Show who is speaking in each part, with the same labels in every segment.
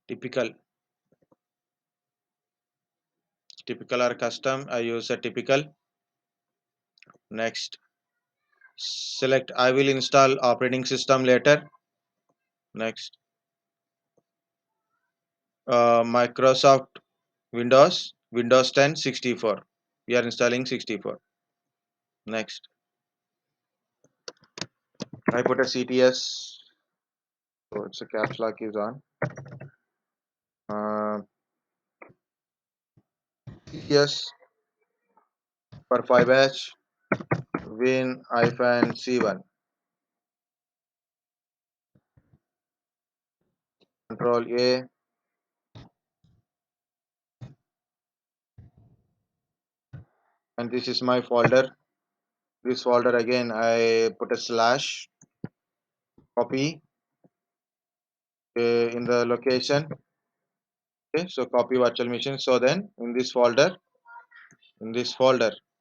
Speaker 1: typical or custom. I use a typical. Next, select I will install operating system later. Next, Microsoft Windows 10 64. We are installing 64. Next, I put a CTS, so it's a caps lock is on. CTS for 5H Win-C1. Control A. And this is my folder. This folder again I put a slash, copy in the location. Okay, so copy virtual machine. So then in this folder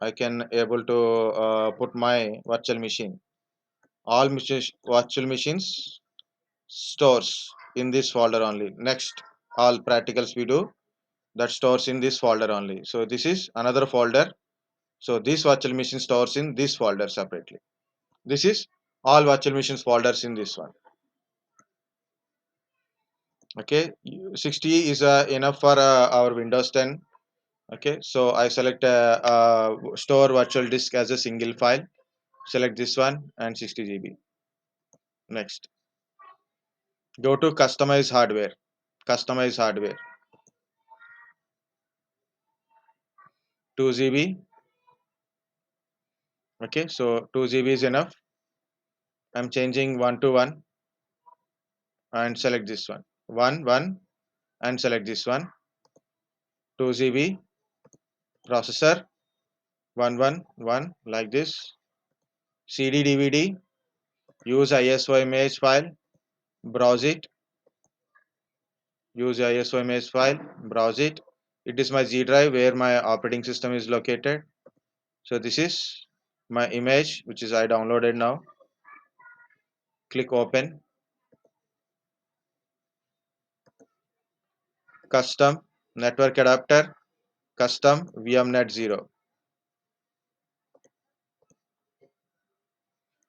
Speaker 1: I can able to put my virtual machine. All virtual machines stores in this folder only. Next, all practicals we do that stores in this folder only. So this is another folder. So this virtual machine stores in this folder separately. This is all virtual machines folders in this one. Okay, 60 is enough for our Windows 10. Okay, so I select store virtual disk as a single file. Select this one and 60 GB. Next, go to customize hardware. Customize hardware. 2 GB. Okay, so 2 GB is enough. I'm changing 1 to 1 and select this one. 1 1 and select this one. 2 GB processor. 1 1 1 like this. CD DVD. Use ISO image file. Browse it. Use ISO image file. Browse it. It is my Z drive where my operating system is located. So this is my image which is I downloaded now. Click open. Custom network adapter. Custom VMnet 0.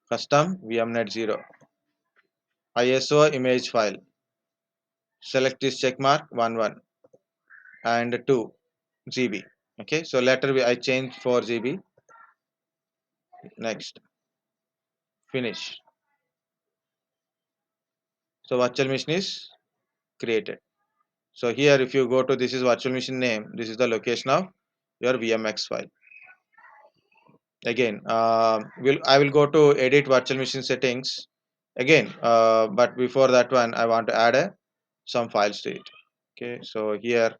Speaker 1: Custom VMnet 0. ISO image file. Select this check mark 1 1 and 2 GB. Okay, so later I change 4 GB. Next, finish. So virtual machine is created. So here if you go to this is virtual machine name, this is the location of your VMX file. Again, I will go to edit virtual machine settings again, but before that one I want to add some files to it. Okay, so here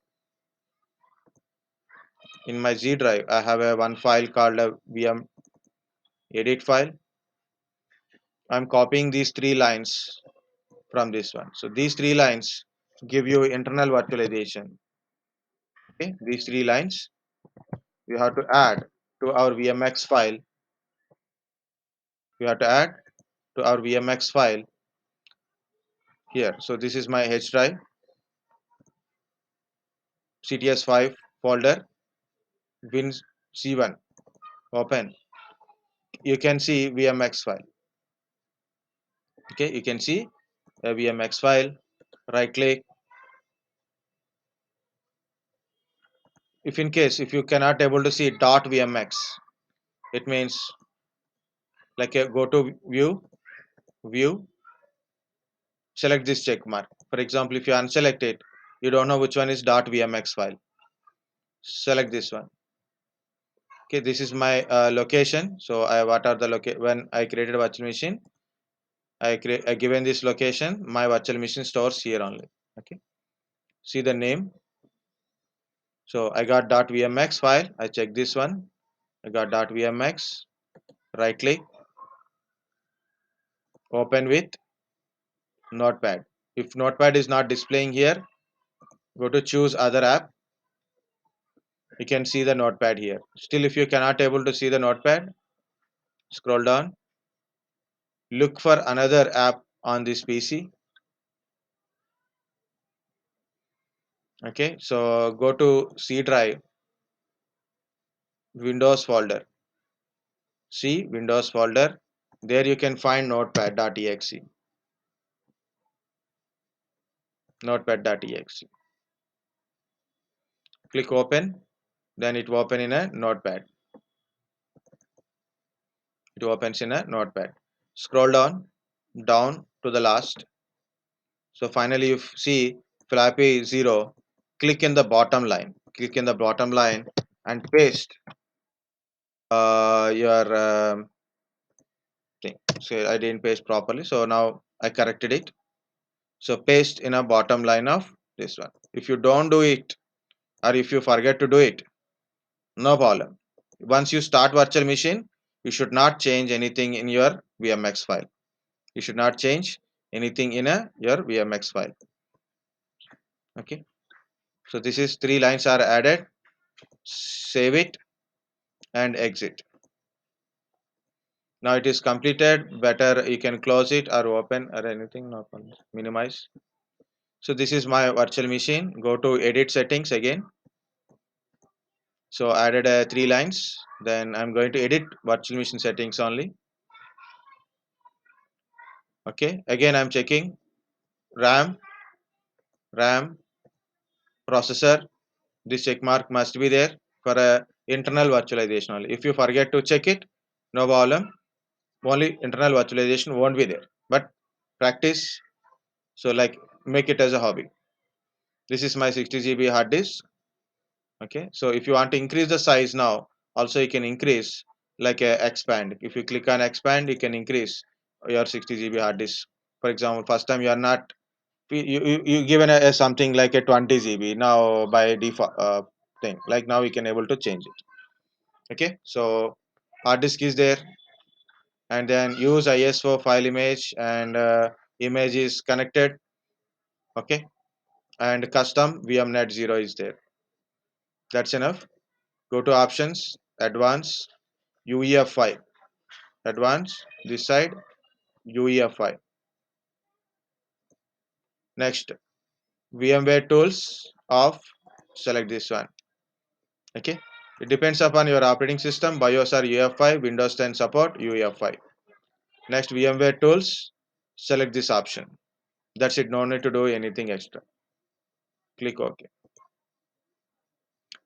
Speaker 1: in my Z drive I have a one file called a VM edit file. I'm copying these 3 lines from this one. So these 3 lines give you internal virtualization. Okay, these 3 lines you have to add to our VMX file. You have to add to our VMX file here. So this is my H drive, CTS5 folder, Win-C1. Open. You can see VMX file. Okay, you can see a VMX file. Right click. If in case if you cannot able to see .vmx, it means like go to view, select this check mark. For example, if you unselect it, you don't know which one is .vmx file. Select this one. Okay, this is my location. So what are the when I created a virtual machine, I given this location, my virtual machine stores here only. Okay, see the name. So I got .vmx file. I check this one. I got .vmx. Right click. Open with Notepad. If Notepad is not displaying here, go to choose other app. You can see the Notepad here. Still, if you cannot able to see the Notepad, scroll down. Look for another app on this PC. Okay, so go to C drive, Windows folder. C Windows folder. There you can find notepad.exe. Notepad.exe. Click open. Then it will open in a notepad. It opens in a notepad. Scroll down to the last. So finally you see Flappy 0. Click in the bottom line. Click in the bottom line and paste your thing. So I didn't paste properly. So now I corrected it. So paste in a bottom line of this one. If you don't do it or if you forget to do it, no problem. Once you start virtual machine, you should not change anything in your VMX file. You should not change anything in your VMX file. Okay. So this is 3 lines are added. Save it and exit. Now it is completed. Better you can close it or open or anything. No problem. Minimize. So this is my virtual machine. Go to edit settings again. So I added 3 lines. Then I'm going to edit virtual machine settings only. Okay. Again I'm checking RAM, processor. This check mark must be there for a internal virtualization only. If you forget to check it, no problem. Only internal virtualization won't be there. But practice. So like make it as a hobby. This is my 60 GB hard disk. Okay. So if you want to increase the size now, also you can increase like a expand. If you click on expand, you can increase your 60 GB hard disk. For example, first time you are not you given a something like a 20 GB now by default thing. Like now we can able to change it. Okay. So hard disk is there, and then use ISO file image, and image is connected. Okay. And custom VMnet 0 is there. That's enough. Go to options, advanced, UEFI, advanced, this side, UEFI. Next, VMware tools, off, select this one. Okay. It depends upon your operating system, BIOS or UEFI, Windows 10 support, UEFI. Next, VMware tools, select this option. That's it, no need to do anything extra. Click OK.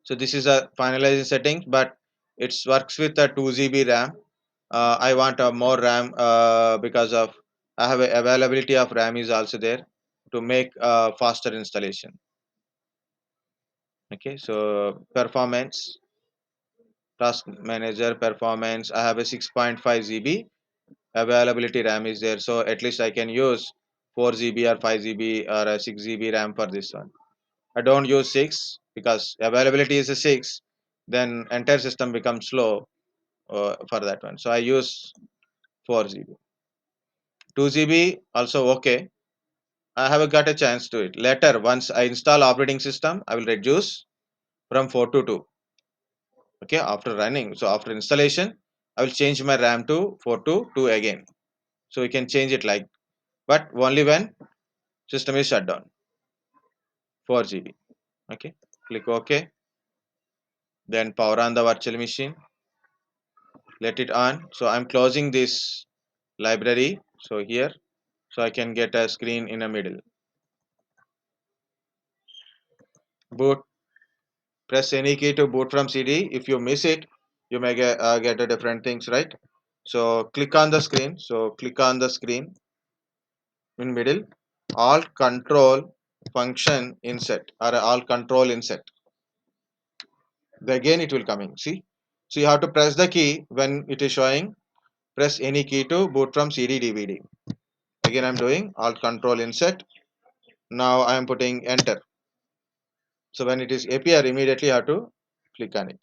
Speaker 1: So this is a finalizing setting, but it works with a 2 GB RAM. I want a more RAM because of I have a availability of RAM is also there to make faster installation. Okay, so performance, task manager performance. I have a 6.5 GB availability RAM is there, so at least I can use 4 GB or 5 GB or a 6 GB RAM for this one. I don't use 6 because availability is a 6, then entire system becomes slow for that one. So I use 4 GB. 2 GB also okay. I have got a chance to it. Later, once I install operating system, I will reduce from 4 to 2. Okay, after running. So after installation, I will change my RAM to 4 to 2 again. So we can change it like, but only when system is shut down. 4 GB. Okay, click OK. Then power on the virtual machine. Let it on. So I'm closing this library. So here, so I can get a screen in the middle. Boot. Press any key to boot from CD. If you miss it, you may get a different things, right? So click on the screen. So click on the screen in middle. Alt control function insert or alt control insert. Again it will coming. See. So you have to press the key when it is showing. Press any key to boot from CD DVD. Again I'm doing alt control insert. Now I am putting enter. So when it is appear, immediately you have to click on it.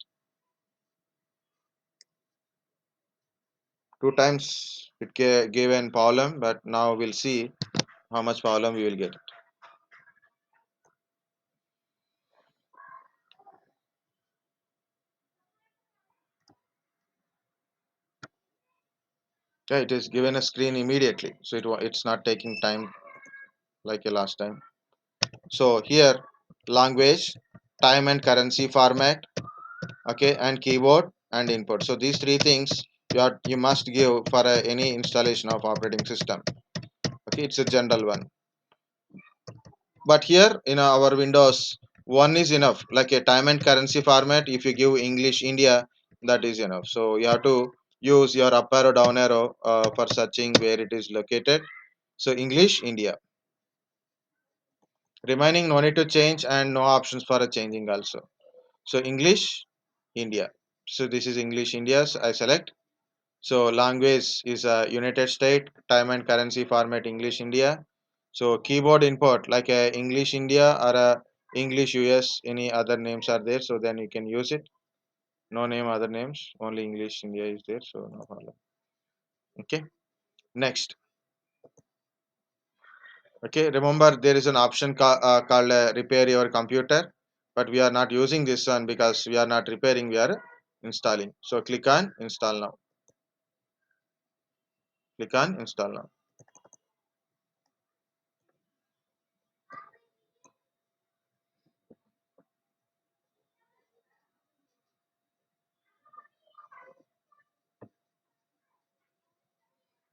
Speaker 1: 2 times it gave an problem, but now we'll see how much problem we will get. Yeah, it is given a screen immediately, so it's not taking time like a last time. So here language, time and currency format, okay, and keyboard and input. So these three things you must give for any installation of operating system. Okay, it's a general one. But here in our Windows, one is enough. Like a time and currency format, if you give English India, that is enough. So you have to use your up arrow, down arrow for searching where it is located. So English India. Remaining no need to change and no options for a changing also. So English India. So this is English India. So I select. So language is a United State, time and currency format English India. So keyboard input like a English India or a English US, any other names are there, so then you can use it. No name other names, only English India is there, so no problem. Okay, next. Okay, remember there is an option called repair your computer, but we are not using this one because we are not repairing, we are installing. So click on install now. Click on install now.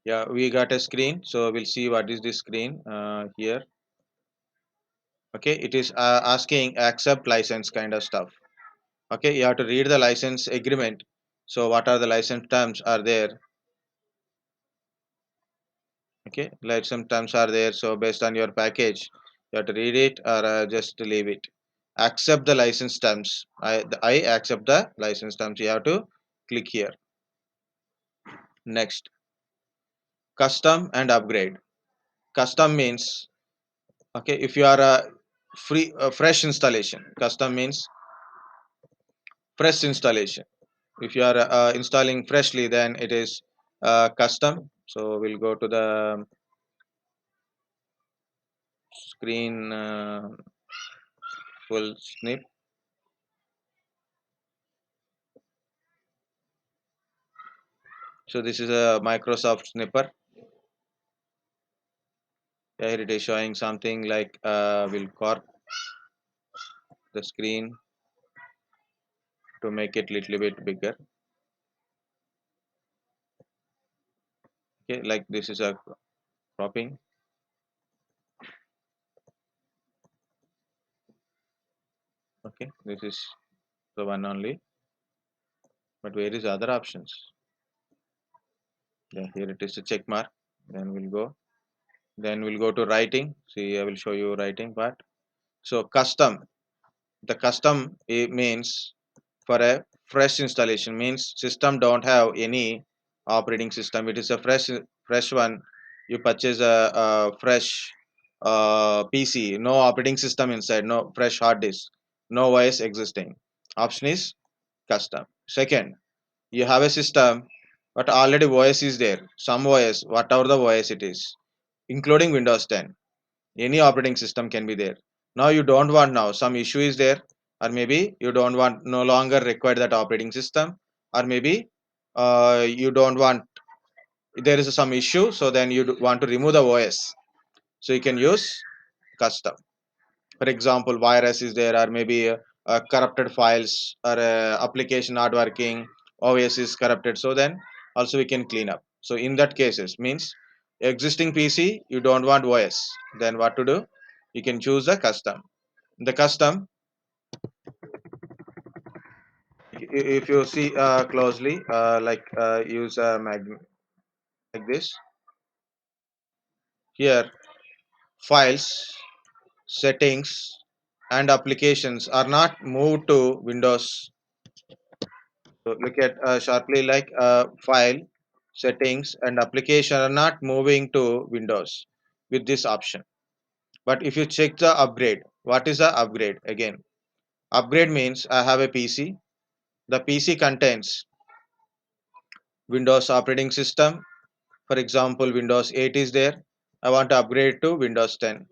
Speaker 1: Yeah, we got a screen, so we'll see what is this screen here. Okay, it is asking accept license kind of stuff. Okay, you have to read the license agreement. So what are the license terms are there? Okay, license terms are there. So based on your package, you have to read it or just leave it. Accept the license terms. I accept the license terms. You have to click here. Next, custom and upgrade. Custom means, okay, if you are a fresh installation. Custom means fresh installation. If you are installing freshly, then it is custom. So we'll go to the screen full snip. So this is a Microsoft snipper. Yeah, here it is showing something like we'll cork the screen to make it little bit bigger. Okay, like this is a cropping. Okay, this is the one only. But where is other options? Yeah, here it is a check mark. Then we'll go. Then we'll go to writing. See, I will show you writing part. So custom. The custom means for a fresh installation means system don't have any operating system. It is a fresh one. You purchase a fresh PC, no operating system inside, no fresh hard disk, no OS existing. Option is custom. Second, you have a system, but already OS is there. Some OS, whatever the OS it is, including Windows 10, any operating system can be there. Now you don't want, now some issue is there, or maybe you don't want, no longer require that operating system, or maybe you don't want, there is some issue, so then you want to remove the OS, so you can use custom. For example, virus is there, or maybe corrupted files, or application not working, OS is corrupted, so then also we can clean up. So in that cases means existing PC you don't want OS, then what to do, you can choose the custom. The custom, if you see closely, like use a magnet like this. Here files, settings and applications are not moved to Windows. So look at sharply, like file, settings and application are not moving to Windows with this option. But if you check the upgrade, what is the upgrade? Again, upgrade means I have a PC. The PC contains Windows operating system. For example, Windows 8 is there. I want to upgrade to Windows 10.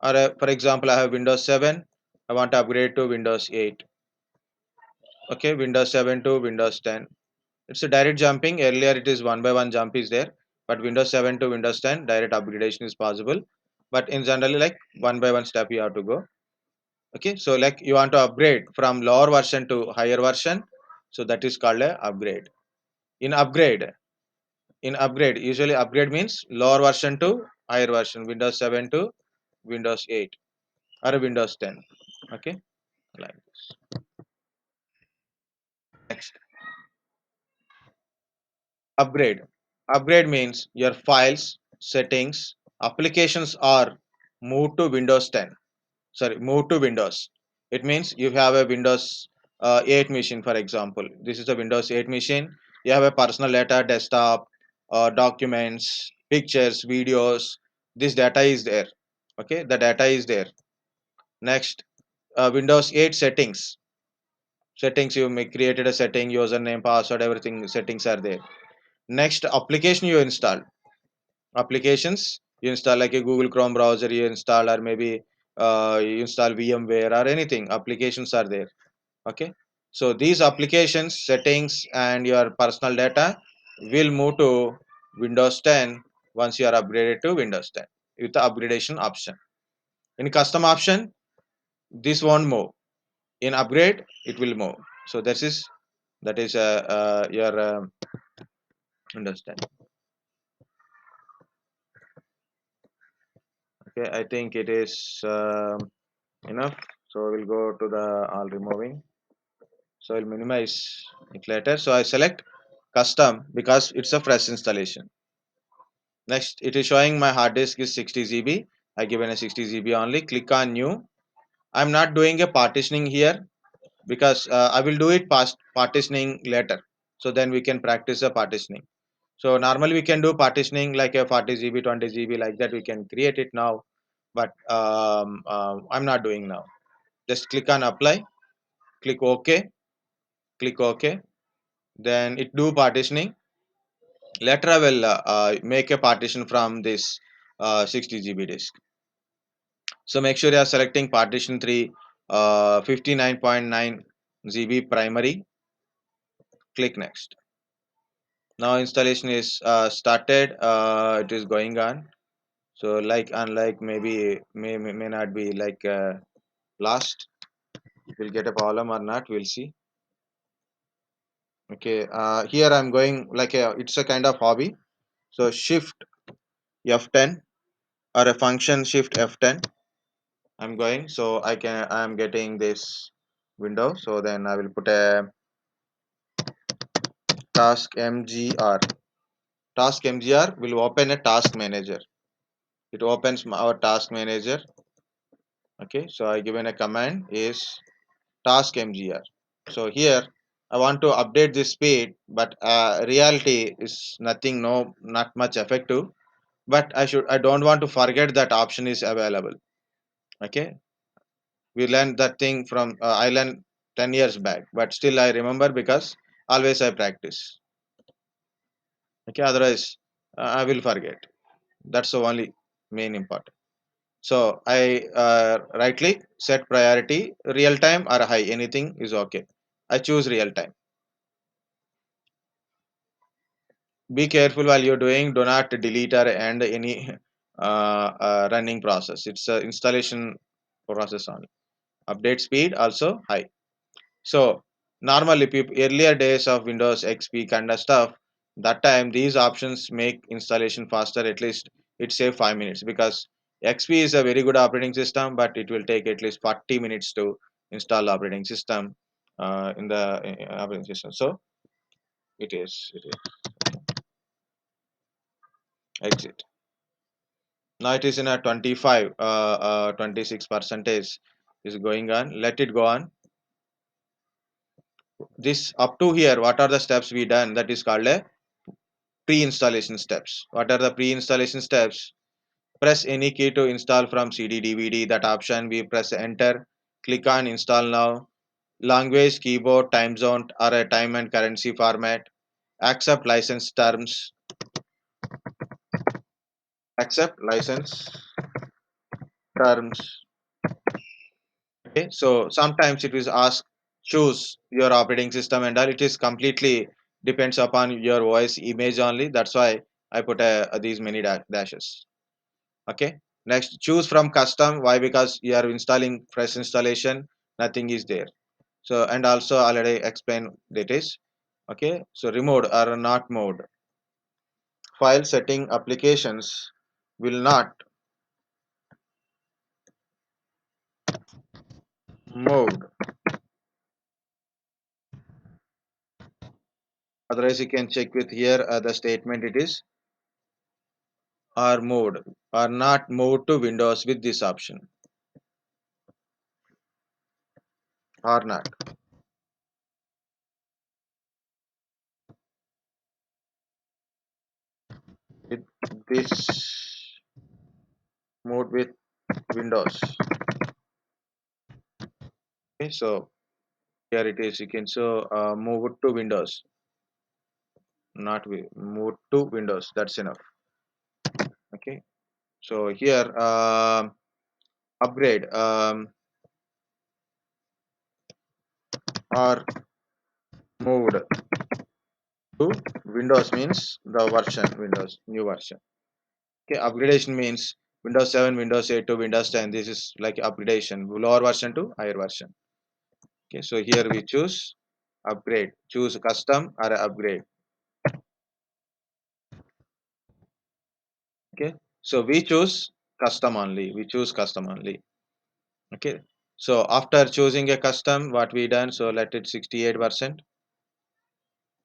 Speaker 1: Or for example, I have Windows 7. I want to upgrade to Windows 8. Okay, Windows 7 to Windows 10. It's a direct jumping. Earlier it is one by one jump is there, but Windows 7 to Windows 10 direct upgradation is possible. But in generally, like one by one step you have to go. Okay, so like you want to upgrade from lower version to higher version, so that is called a upgrade. In upgrade, usually upgrade means lower version to higher version, Windows 7 to Windows 8 or Windows 10. Okay, like this. Next, upgrade. Upgrade means your files, settings, applications are moved to Windows 10. Sorry, move to Windows. It means you have a Windows 8 machine, for example. This is a Windows 8 machine. You have a personal data, desktop, documents, pictures, videos. This data is there. Okay, the data is there. Next, Windows 8 settings. Settings, you may created a setting, username, password, everything settings are there. Next, application you install. Applications you install like a Google Chrome browser you install, or maybe you install VMware or anything. Applications are there. Okay, so these applications, settings, and your personal data will move to Windows 10 once you are upgraded to Windows 10 with the upgradation option. In custom option, this won't move. In upgrade, it will move. So that is your Windows 10. Okay, I think it is enough. So we'll go to the all removing. So I'll minimize it later. So I select custom because it's a fresh installation. Next, it is showing my hard disk is 60 GB. I given a 60 GB only. Click on new. I'm not doing a partitioning here because I will do it past partitioning later. So then we can practice the partitioning. So normally we can do partitioning like a 40 GB, 20 GB like that. We can create it now, but I'm not doing now. Just click on apply. Click OK. Click OK. Then it do partitioning. Later I will make a partition from this 60 GB disk. So make sure you are selecting partition 3 59.9 GB primary. Click next. Now installation is started. It is going on. So like unlike maybe may not be like last. We'll get a problem or not. We'll see. Okay. Here I'm going like it's a kind of hobby. So shift F10 or a function shift F10. I'm going. So I'm getting this window. So then I will put a task mgr. Task mgr will open a task manager. It opens our task manager. Okay, so I given a command is task mgr. So here I want to update this speed, but reality is nothing, no, not much effective. But I don't want to forget that option is available. Okay, we learned that thing from I learned 10 years back, but still I remember because always I practice. Okay, otherwise I will forget. That's the only main important. So I right click, set priority, real time or high, anything is okay. I choose real time. Be careful while you're doing, do not delete or end any running process. It's a installation process only. Update speed also high. So normally earlier days of Windows XP kind of stuff, that time these options make installation faster. At least it save 5 minutes because XP is a very good operating system, but it will take at least 40 minutes to install operating system in the operating system. So it is exit. Now it is in a 25, 26 percentage is going on. Let it go on. This up to here, what are the steps we done? That is called a pre-installation steps. What are the pre-installation steps? Press any key to install from CD DVD. That option we press enter. Click on install now. Language, keyboard, time zone or a time and currency format. Accept license terms. Accept license terms. Okay, so sometimes it is ask choose your operating system and all. It is completely depends upon your voice image only. That's why I put these many dashes. Okay. Next, choose from custom. Why? Because you are installing fresh installation. Nothing is there. So and also already explain that is okay. So remote or not mode. File setting applications will not mode. Otherwise, you can check with here the statement it is are mode are not moved to Windows with this option or not. With this mode with Windows. Okay, so here it is. You can so move it to Windows, not move to Windows. That's enough. Okay. So here upgrade or moved to Windows means the version Windows new version. Okay, upgradation means Windows 7, Windows 8 to Windows 10. This is like upgradation, lower version to higher version. Okay, so here we choose upgrade, choose custom or upgrade. Okay, so we choose custom only. We choose custom only. Okay, so after choosing a custom, what we done? So let it 68%.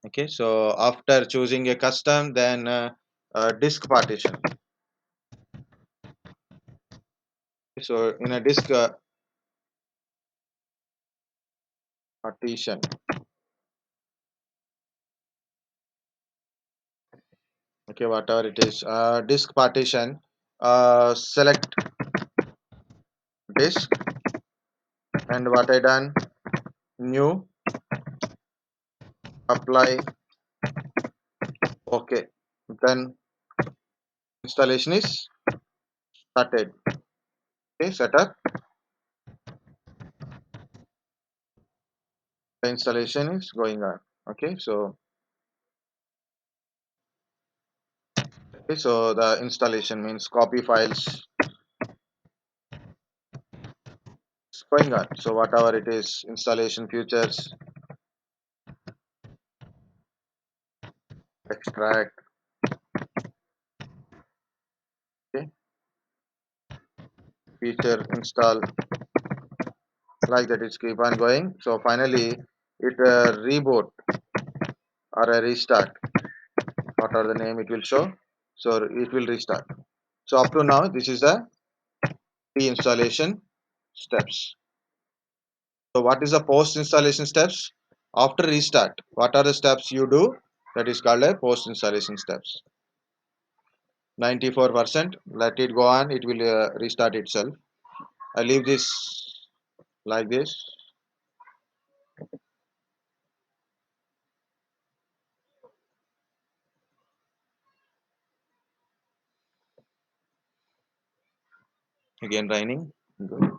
Speaker 1: Okay, so after choosing a custom, then disk partition. So in a disk partition, okay, whatever it is, disk partition, select disk, and what I done, new, apply, okay, then installation is started. Okay, setup, the installation is going on. Okay, so okay, so the installation means copy files is going on. So whatever it is, installation features, extract, okay, feature install, like that it's keep on going. So finally it reboot or a restart, what are the name it will show, so it will restart. So up to now this is the pre-installation steps. So what is the post installation steps? After restart, what are the steps you do? That is called a post installation steps. 94%, let it go on, it will restart itself. I leave this like this. Again running. Good.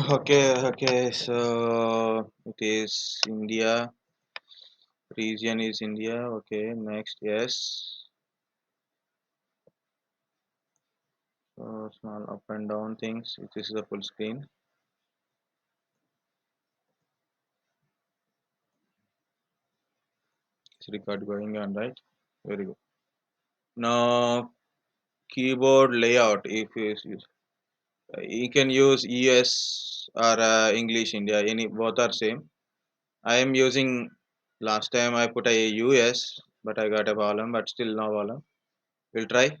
Speaker 1: Okay, okay. So it is India. Region is India. Okay. Next, yes. So small up and down things. This is the full screen. It's record going on, right? Very good. Now keyboard layout. If you can use US or English India. Any both are same. I am using. Last time I put a US, but I got a problem. But still no problem. We'll try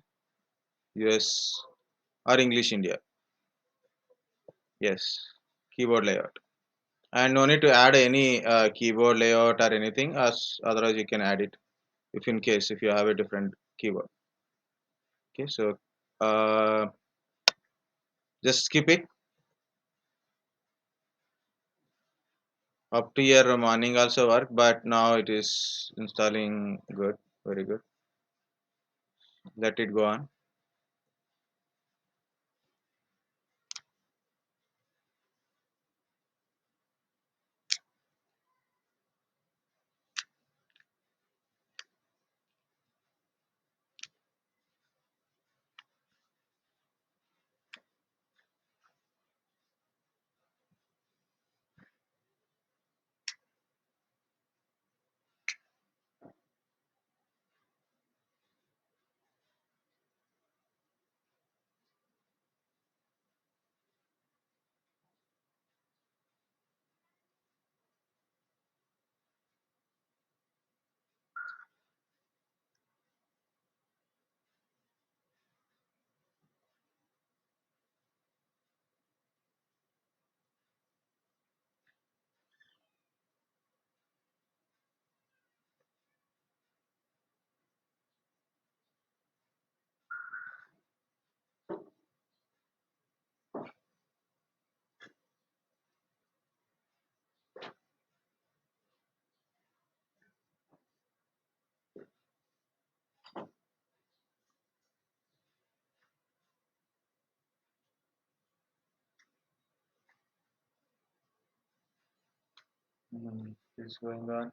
Speaker 1: US or English India. Yes. Keyboard layout. And no need to add any keyboard layout or anything, as otherwise you can add it if in case if you have a different keyboard. Okay, so uh, just skip it. Up to your morning also work, but now it is installing good, very good. Let it go on. It's going on.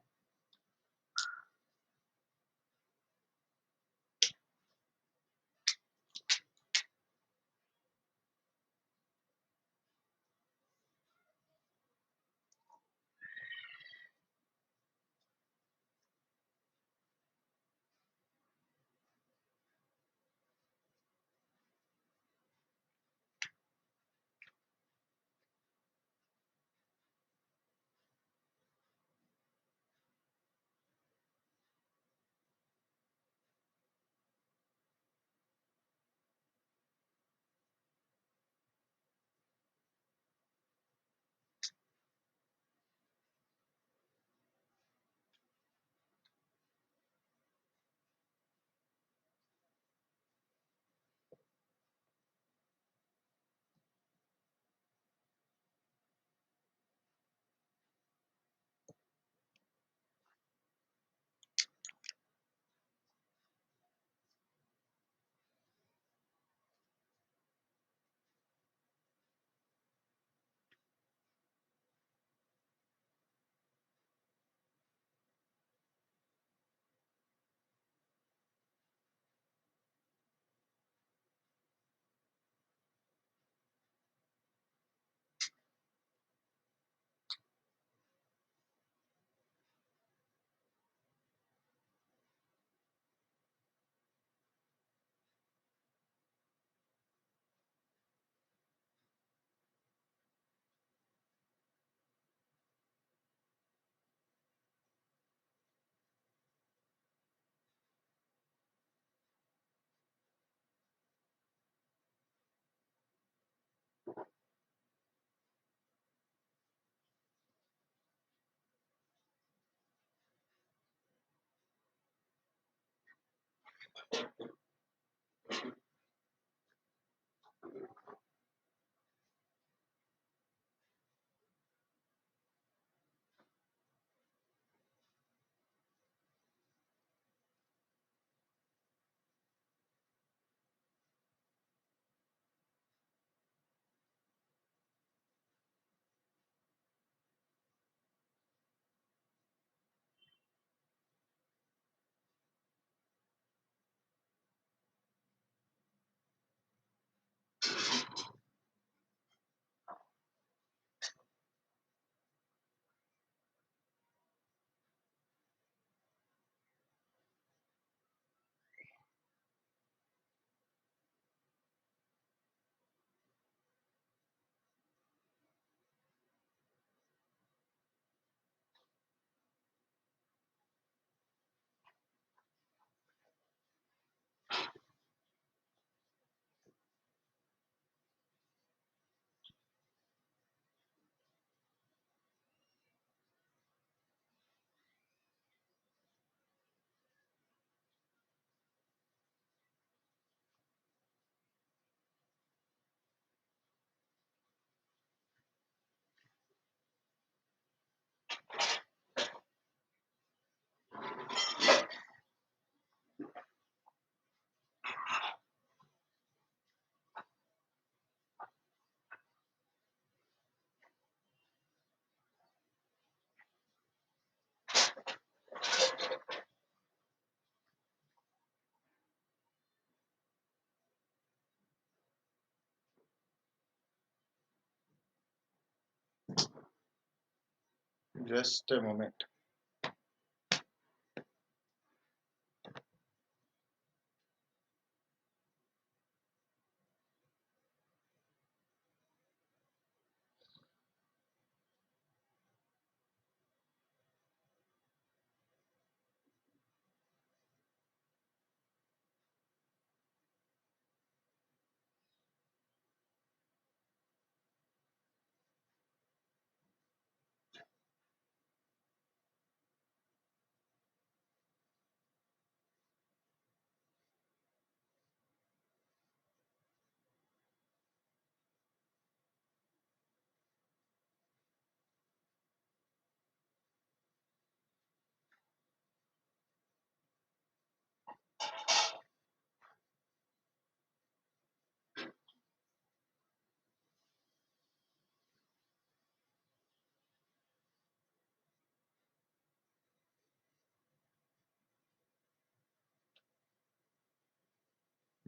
Speaker 1: Just a moment.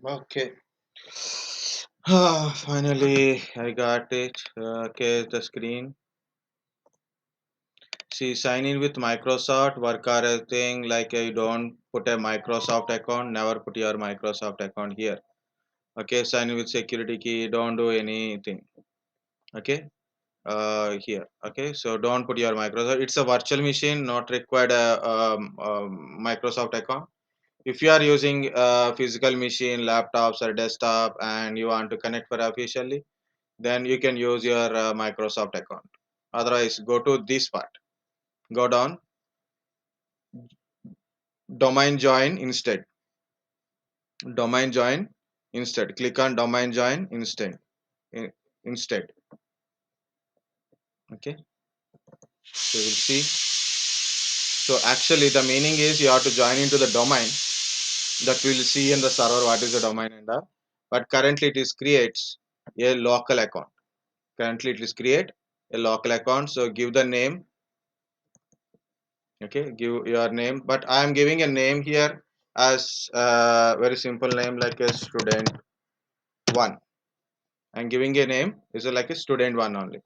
Speaker 1: Okay. Finally, I got it. Okay, the screen. See, sign in with Microsoft. Work or a thing like you don't put a Microsoft account. Never put your Microsoft account here. Okay, sign in with security key. Don't do anything. Okay. Here. Okay, so don't put your Microsoft. It's a virtual machine, not required a Microsoft account. If you are using a physical machine, laptops or desktop, and you want to connect for officially, then you can use your Microsoft account. Otherwise, go to this part. Go down, domain join instead. Domain join instead. Click on domain join instead. Instead. Okay. So you will see. So actually, the meaning is you have to join into the domain that we will see in the server what is the domain and all. But currently it is creates a local account. Currently it is create a local account. So give the name. Okay, give your name. But I am giving a name here as very simple name like a student one. I'm giving a name is like a student one only.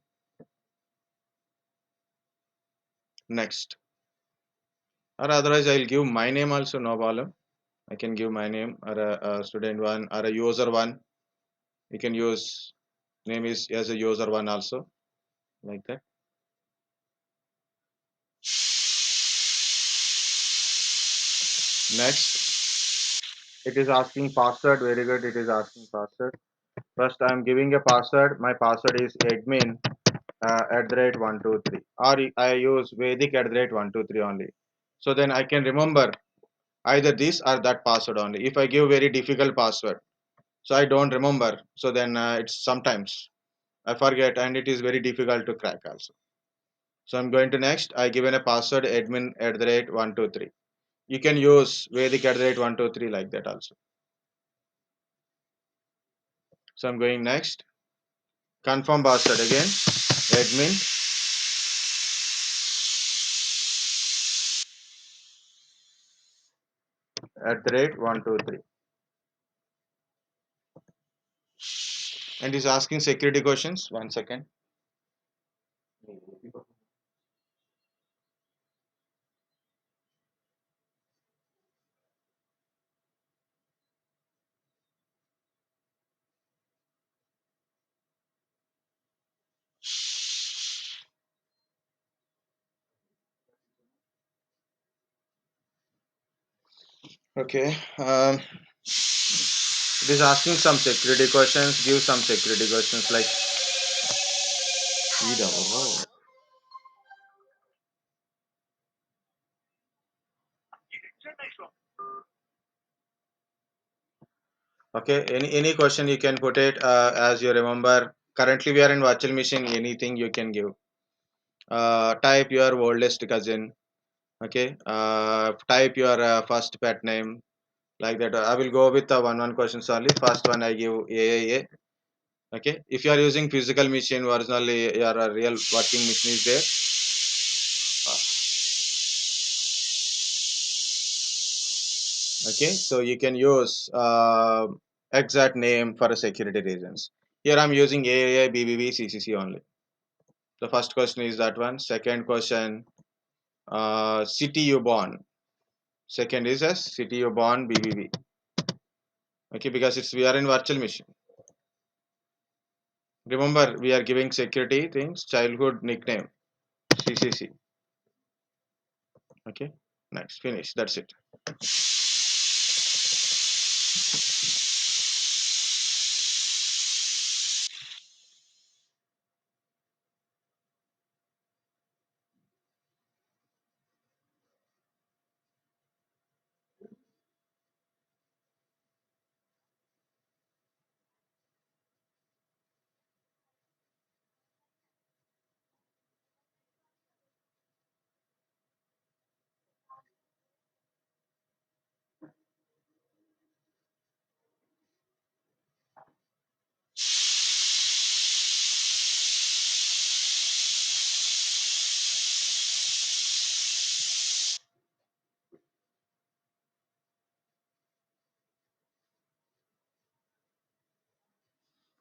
Speaker 1: Next, or otherwise I'll give my name also, no problem. I can give my name or a student one or a user one. You can use name is as a user one also like that. Next, it is asking password. Very good. It is asking password. First, I am giving a password. My password is admin at the rate 123, or I use Vedic at the rate 123 only. So then I can remember either this or that password only. If I give very difficult password, so I don't remember. So then it's sometimes I forget, and it is very difficult to crack also. So I'm going to next. I given a password admin at the rate 123. You can use Vedic at the rate 123 like that also. So I'm going next. Confirm password again. Admin at the rate 123. And he's asking security questions. 1 second. Okay. It is asking some security questions. Give some security questions like. Okay. Any question you can put it as you remember. Currently we are in virtual machine. Anything you can give. Type your oldest cousin. Okay, type your first pet name, like that. I will go with the one questions only. First one I give AAA. Okay, if you are using physical machine, originally your real working machine is there. Okay, so you can use exact name for security reasons. Here I'm using AAA BBB CCC only. The first question is that one. Second question, city you born. Second is a city you born BBB. Okay, because it's we are in virtual machine. Remember, we are giving security things, childhood nickname, CCC. Okay, next, finish. That's it.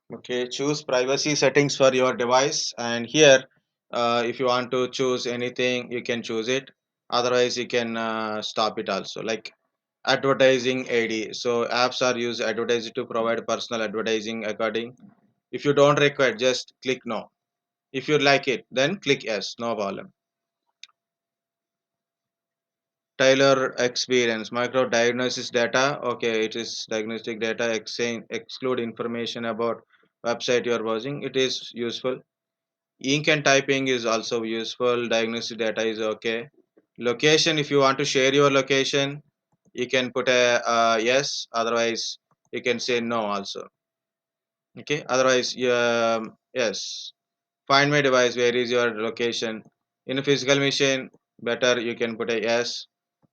Speaker 1: Okay, choose privacy settings for your device, and here, if you want to choose anything, you can choose it. Otherwise, you can stop it also. Like advertising AD. So apps are used advertising to provide personal advertising according. If you don't require, just click no. If you like it, then click yes, no problem. Tailor experience, micro diagnosis data. Okay, it is diagnostic data. Exclude information about website you are browsing. It is useful. Ink and typing is also useful. Diagnostic data is okay. Location, if you want to share your location, you can put a yes. Otherwise, you can say no also. Okay. Otherwise, yes. Find my device. Where is your location? In a physical machine, better you can put a yes.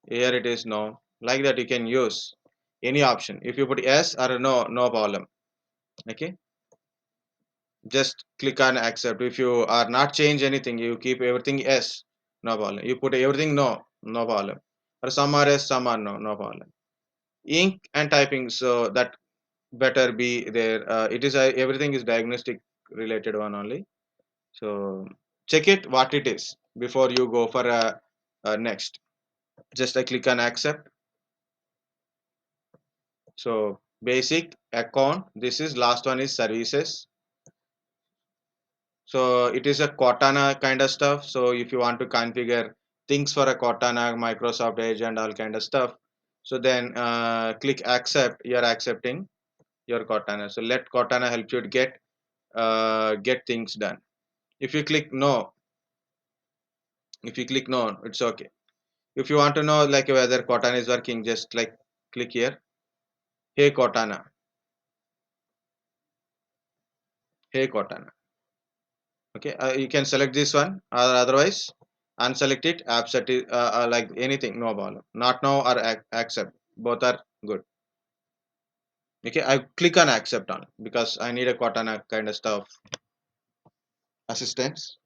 Speaker 1: Here it is no. Like that, you can use any option. If you put yes or no, no problem. Okay. Just click on accept. If you are not change anything, you keep everything yes, no problem. You put everything no, no problem. Or some are yes, some are no, no problem. Ink and typing, so that better be there. It is everything is diagnostic related one only. So check it what it is before you go for a next. Just I click on accept. So basic account. This is last one is services. So it is a Cortana kind of stuff. So if you want to configure things for a Cortana, Microsoft Edge and all kind of stuff, so then click accept. You are accepting your Cortana. So let Cortana help you to get things done. If you click no, it's okay. If you want to know like whether Cortana is working, just like click here. Hey Cortana, hey Cortana. Okay, you can select this one or otherwise unselect it. Accept it, like anything, no problem. Not now or accept. Both are good. Okay, I click on accept on because I need a Cortana kind of stuff assistance.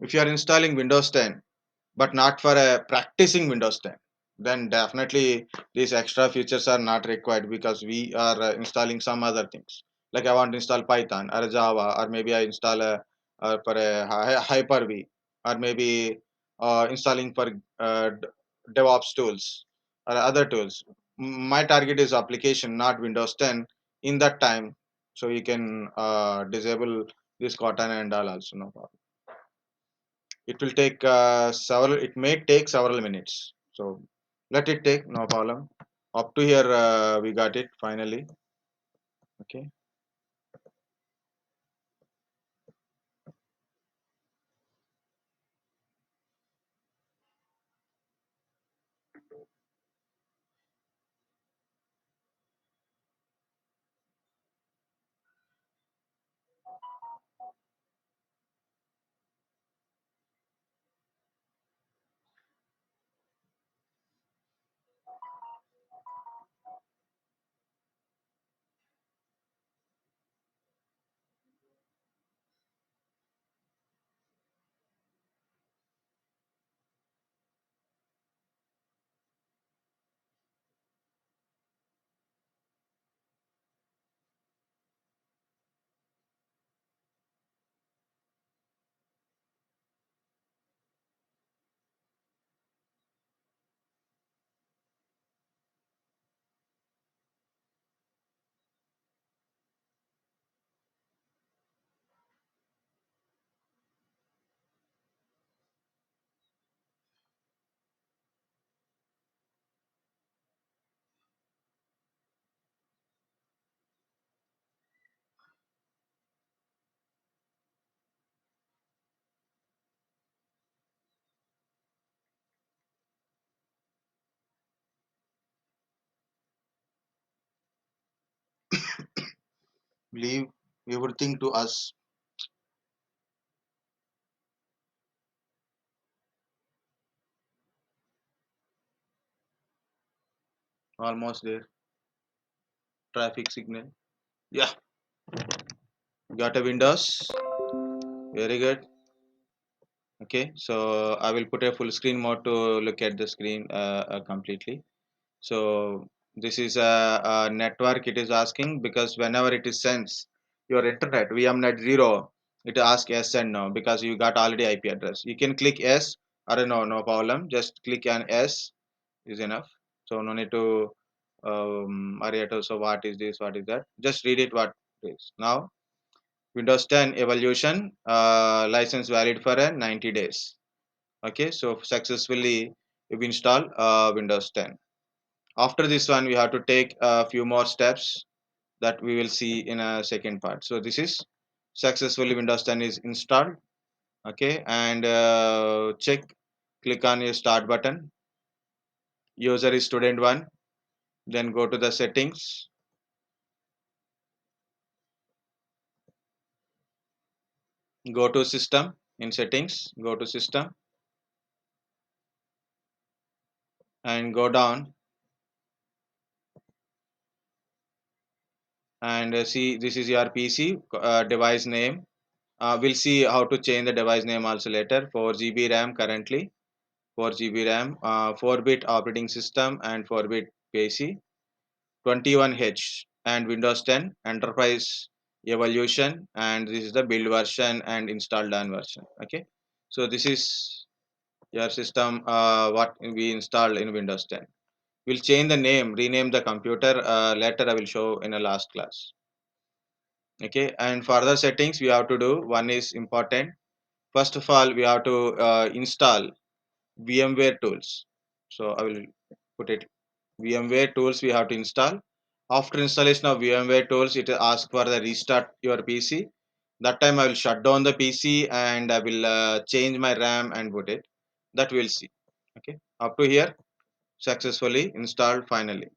Speaker 1: If you are installing Windows 10 but not for practicing Windows 10, then definitely these extra features are not required because we are installing some other things. Like I want to install Python or Java, or maybe I install for a Hyper-V, or maybe installing for DevOps tools or other tools. My target is application, not Windows 10. In that time, so you can disable this Cortana and all also, no problem. It will take several, it may take several minutes. So let it take, no problem. Up to here, we got it finally. Okay. leave everything to us. Almost there. Traffic signal. Yeah, got a Windows. Very good. Okay, so I will put a full screen mode to look at the screen completely. So this is a network it is asking, because whenever it is sends your internet VMnet 0, it asks yes and no because you got already IP address. You can click yes or no, no problem. Just click an yes is enough. So no need to Ariato. So what is this? What is that? Just read it what it is. Now Windows 10 evaluation license valid for 90 days. Okay, so successfully we install Windows 10. After this one we have to take a few more steps that we will see in a second part. So this is successfully Windows 10 is installed. Okay, and check, click on your start button. User is student 1. Then go to the settings, go to system. In settings, go to system and go down and see this is your PC device name. We'll see how to change the device name also later. 4 GB RAM currently, 4 GB RAM, 4-bit operating system and 4-bit PC, 21H and Windows 10 Enterprise Evolution, and this is the build version and installed on version. Okay, so this is your system what we installed in Windows 10. We'll change the name, rename the computer later. I will show in a last class. Okay, and further settings we have to do. One is important. First of all, we have to install VMware tools. So I will put it VMware tools we have to install. After installation of VMware tools, it asks for the restart your PC. That time I will shut down the PC and I will change my RAM and put it. That we'll see. Okay, up to here successfully installed finally.